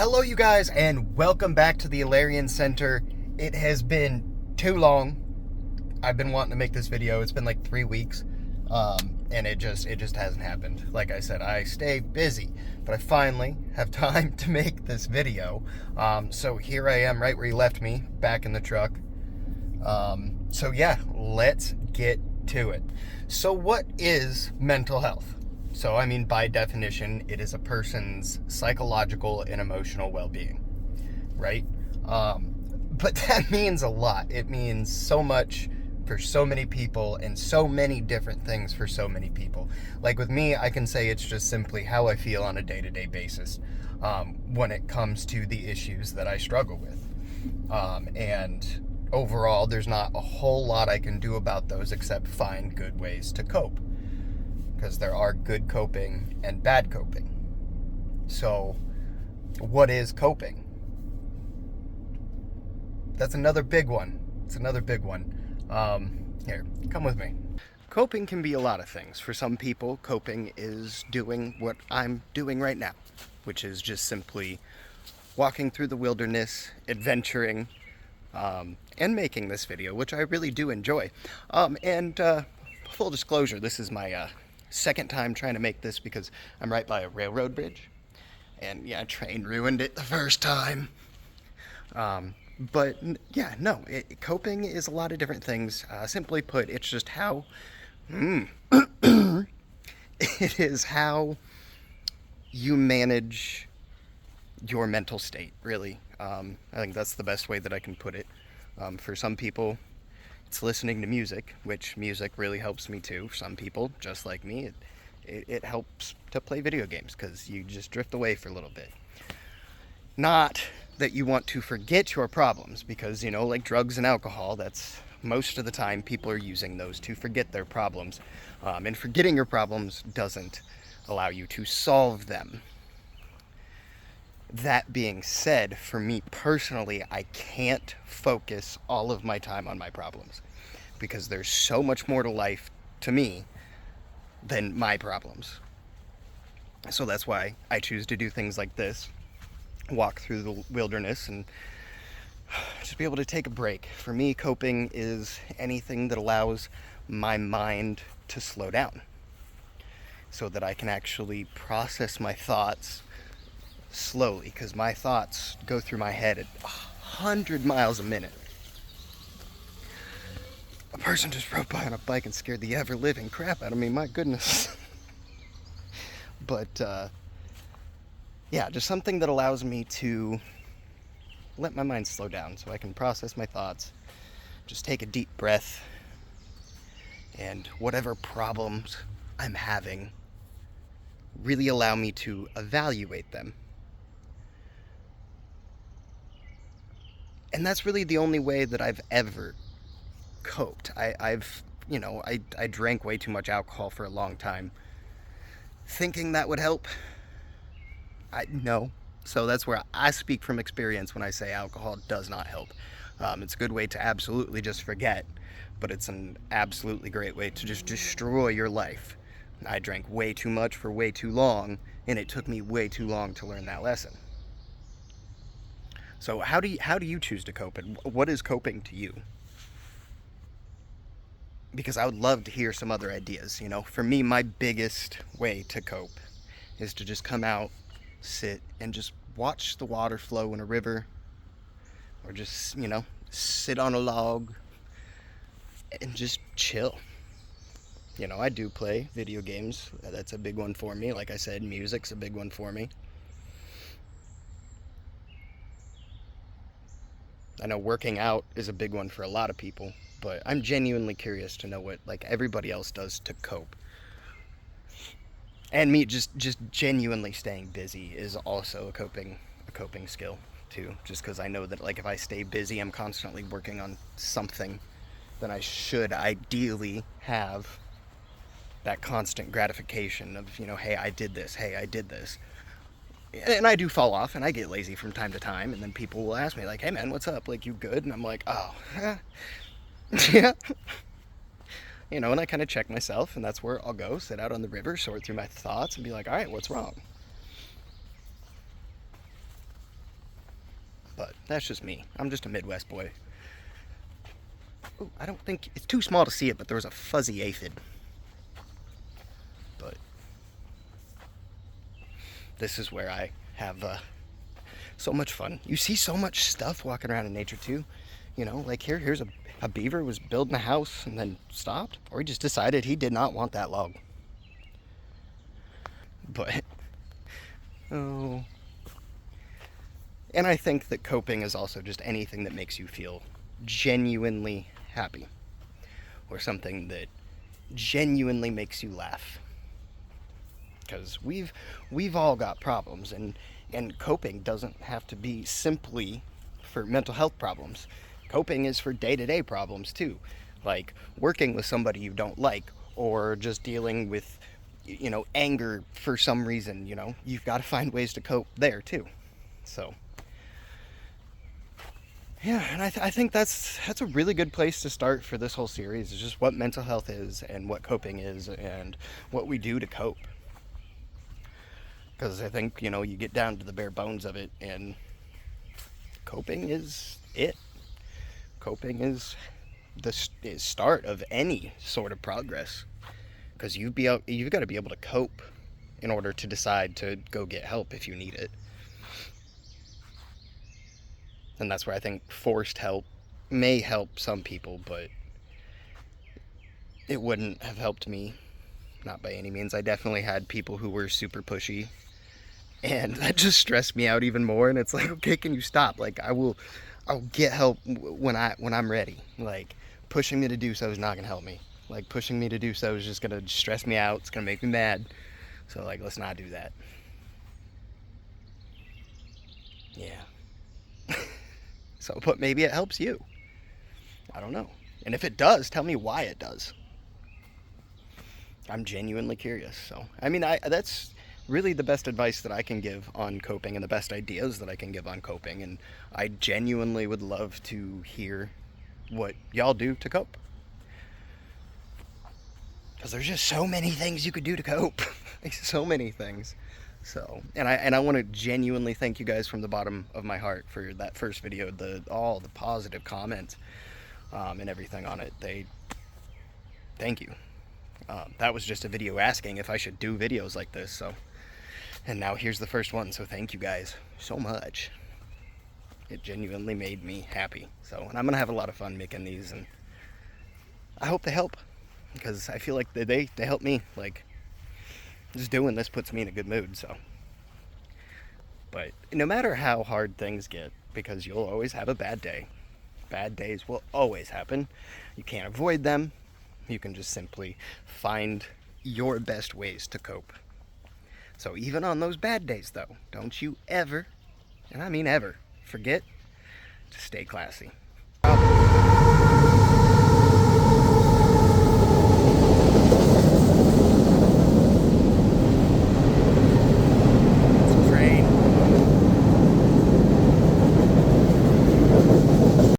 Hello, you guys, and welcome back to the Ilarian Center. It has been too long. I've been wanting to make this video. It's been like 3 weeks, and it just hasn't happened. Like I said, I stay busy, but I finally have time to make this video. So here I am, right where you left me, back in the truck. So yeah, let's get to it. So what is mental health? So, I mean, by definition, it is a person's psychological and emotional well-being, right? But that means a lot. It means so much for so many people and so many different things for so many people. Like with me, I can say it's just simply how I feel on a day-to-day basis when it comes to the issues that I struggle with. And overall, there's not a whole lot I can do about those except find good ways to cope. Because there are good coping and bad coping. So, what is coping? That's another big one. It's another big one. Here, come with me. Coping can be a lot of things. For some people, coping is doing what I'm doing right now, which is just simply walking through the wilderness, adventuring, and making this video, which I really do enjoy. Full disclosure, this is my second time trying to make this because I'm right by a railroad bridge, and yeah, train ruined it the first time. Coping is a lot of different things. Simply put, it's just how it is how you manage your mental state, really. I think that's the best way that I can put it. For some people, it's listening to music, which music really helps me too. For some people, just like me, it helps to play video games because you just drift away for a little bit. Not that you want to forget your problems, because, like drugs and alcohol, that's most of the time people are using those to forget their problems. And forgetting your problems doesn't allow you to solve them. That being said, for me personally, I can't focus all of my time on my problems because there's so much more to life to me than my problems. So that's why I choose to do things like this, walk through the wilderness and just be able to take a break. For me, coping is anything that allows my mind to slow down so that I can actually process my thoughts slowly, because my thoughts go through my head at 100 miles a minute. A person just rode by on a bike and scared the ever-living crap out of me, my goodness. But, just something that allows me to let my mind slow down so I can process my thoughts, just take a deep breath, and whatever problems I'm having, really allow me to evaluate them. And that's really the only way that I've ever coped. I drank way too much alcohol for a long time, thinking that would help. No. So that's where I speak from experience when I say alcohol does not help. It's a good way to absolutely just forget, but it's an absolutely great way to just destroy your life. I drank way too much for way too long, and it took me way too long to learn that lesson. So how do you choose to cope, and what is coping to you? Because I would love to hear some other ideas. For me, my biggest way to cope is to just come out, sit, and just watch the water flow in a river, or just, sit on a log and just chill. I do play video games. That's a big one for me. Like I said, music's a big one for me. I know working out is a big one for a lot of people, but I'm genuinely curious to know what everybody else does to cope. And me just genuinely staying busy is also a coping skill too. Just because I know that if I stay busy, I'm constantly working on something, then I should ideally have that constant gratification of, hey, I did this, hey, I did this. And I do fall off, and I get lazy from time to time, and then people will ask me, hey, man, what's up? You good? And I'm like, oh, yeah. And I kind of check myself, and that's where I'll go, sit out on the river, sort through my thoughts, and be like, all right, what's wrong? That's just me. I'm just a Midwest boy. Ooh, I don't think it's too small to see it, but there was a fuzzy aphid. But this is where I have so much fun. You see so much stuff walking around in nature too. You know, like here's a beaver was building a house and then stopped, or he just decided he did not want that log. But, oh. And I think that coping is also just anything that makes you feel genuinely happy, or something that genuinely makes you laugh. Because we've all got problems, and coping doesn't have to be simply for mental health problems. Coping is for day-to-day problems too, like working with somebody you don't like, or just dealing with, you know, anger for some reason. You know, you've got to find ways to cope there too. So yeah, and I think that's a really good place to start for this whole series, is just what mental health is and what coping is and what we do to cope. Because I think, you know, you get down to the bare bones of it, and coping is it. Coping is the start of any sort of progress. Because you've got to be able to cope in order to decide to go get help if you need it. And that's where I think forced help may help some people, but it wouldn't have helped me. Not by any means. I definitely had people who were super pushy, and that just stressed me out even more. And it's like, okay, can you stop? Like, I'll get help when I'm ready. Like, pushing me to do so is not gonna help me. Like, pushing me to do so is just gonna stress me out. It's gonna make me mad. So, like, let's not do that. Yeah. So, but maybe it helps you. I don't know. And if it does, tell me why it does. I'm genuinely curious. So, I mean, that's really the best advice that I can give on coping, and the best ideas that I can give on coping. And I genuinely would love to hear what y'all do to cope. Because there's just so many things you could do to cope. So many things. So, and I want to genuinely thank you guys from the bottom of my heart for that first video, all the positive comments and everything on it. Thank you. That was just a video asking if I should do videos like this. So, and now here's the first one. So thank you guys so much. It genuinely made me happy. So, and I'm gonna have a lot of fun making these, and I hope they help, because I feel like they help me. Like, just doing this puts me in a good mood. So, but no matter how hard things get, because you'll always have a bad day. Bad days will always happen. You can't avoid them. You can just simply find your best ways to cope. So even on those bad days though, don't you ever, and I mean ever, forget to stay classy.